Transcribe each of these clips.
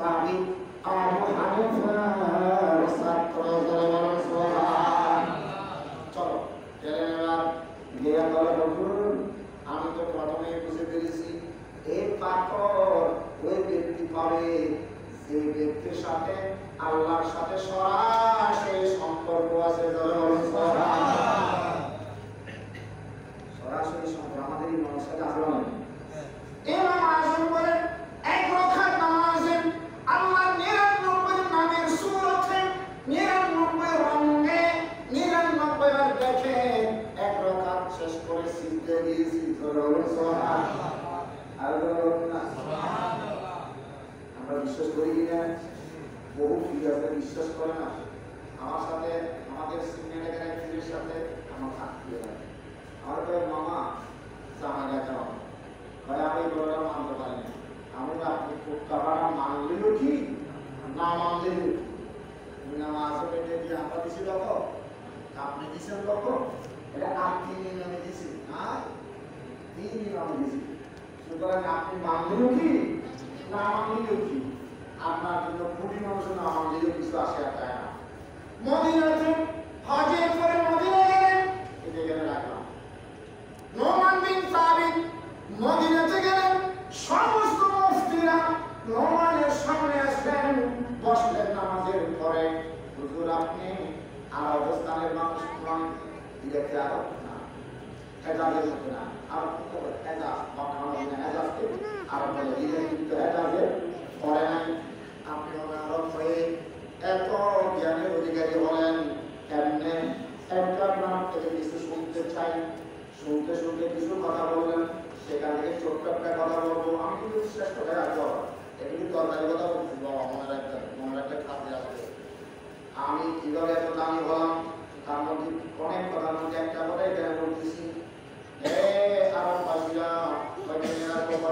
সাহাবী আবু হানিফার ছাত্র জনগণ সুবহানাল্লাহ। চলো জেনে নেবার গিয়ে বলে হুজুর আমি তো প্রথমেই বুঝে ফেলেছি এই পাথর ওই ব্যক্তি পাবে যে ব্যক্তির সাথে আল্লাহর সাথে সরাসরি সম্পর্ক আছে। জনগণ সুবহানাল্লাহ। সরাসরি সম্পর্ক আমাদের ইমামের সাথে আছে না? ইমাম আযম বলেন এক রাকাত নামাজে আল্লাহ 99 নামের সূরতে 99 রঙে 99 বার দেখে এক রাকাত শেষ করে সিজদা দিয়েছি। সুবহানাল্লাহ। আর বলুন না সুবহানাল্লাহ। আমরা বিশ্বাস করি কিনা? বহু ফিরাতে বিশ্বাস করে না। আমার সাথে আমাদের সিনিয়র একজনের সাথে আমার থাকতে হয়। আমার কয় মামা জামা দেখাও, ভাই আমি বড়রা মানতে পারি না। আমি আপনি কথাটা মানলেও কি না মানলেও কি নামাজ পেটে দিয়ে আমরা দিছি লোক, আপনি দিচ্ছেন লোক, এটা আপনি নিলামে দিছি না তিন নিলামে দিছি। সুতরাং আপনি মানলেও কি না মানলেও কি আপনার জন্য কোটি মানুষ না মানলেও কিছু আসে আর তাই না। মদিনাতে হজের পরে মদিনা গেলেন, এটা এখানে রাখলাম। নোমান বিন সাবিত মদিনাতে গেলেন, সমস্ত মুফতিরা নোমানের সামনে আসলেন, বসলেন নামাজের পরে। হুজুর আপনি আরব স্থানের মানুষ নন, দেখতে আরব না, হেজাজের মতো না। আর কত হেজাজ মক্কা হেজাজকে আরব বলে, এটা কিন্তু হেজাজের পরে নাই। আপনি আরব হয়ে এত জ্ঞানের অধিকারী হলেন কেমনে? একটা নাম থেকে কিছু শুনতে চাই, শুনতে শুনতে কিছু কথা বললেন, সেখান থেকে ছোট্ট একটা কথা বলবো। আমি কিন্তু শ্রেষ্ঠ হয়ে আসবো, এটা কিন্তু দরকারি কথা বলছি। মনের একটা খাতে আছে আমি কিভাবে এত দামি হলাম, তার মধ্যে অনেক কথার মধ্যে একটা কথাই এখানে বলতেছি। আরববাসীরা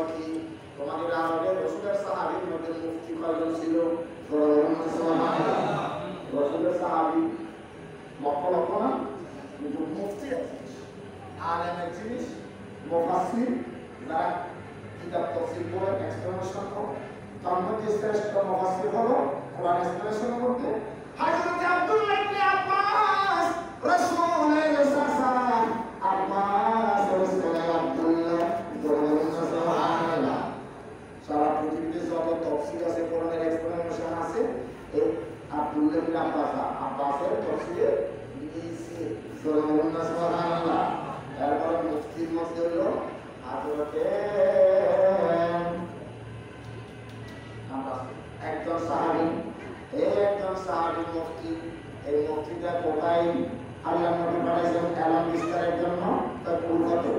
কি তোমাদের আরবের রসুলের সাহাবীর মধ্যে মুফতি কয়জন ছিল? রসুলের সাহাবী লক্ষ লক্ষ না, কিন্তু মুফতি আলেমের জিনিস মুফাসসির যারা কিতাব তাফসীর করে এক্সপ্লেনেশন করে, তার মধ্যে শ্রেষ্ঠ মুফাসসির হলো কোরআন এক্সপ্লেনেশন করতে হযরত আব্দুল্লাহ ইবনে আব্বাস। রাসূলের চাচা আব্বাস রাসূলের আব্দুল্লাহ। সুবহানাল্লাহ। সারা পৃথিবীতে যত তাফসীর আছে, কোরআনের এক্সপ্লেনেশন আছে, এই আব্দুল্লাহ ইবনে আব্বাসের তাফসীরে নিয়েছে। সুবহানাল্লাহ। তারপরে মুফতির মধ্যে হলো হযরতে একজন সাহাবী, একজন সাহাবী মুফতি। এই মুফতিটা কোথায় আল্লাহ নবী পাঠাইছেন এলাম বিস্তারের জন্য? তার পূর্বতে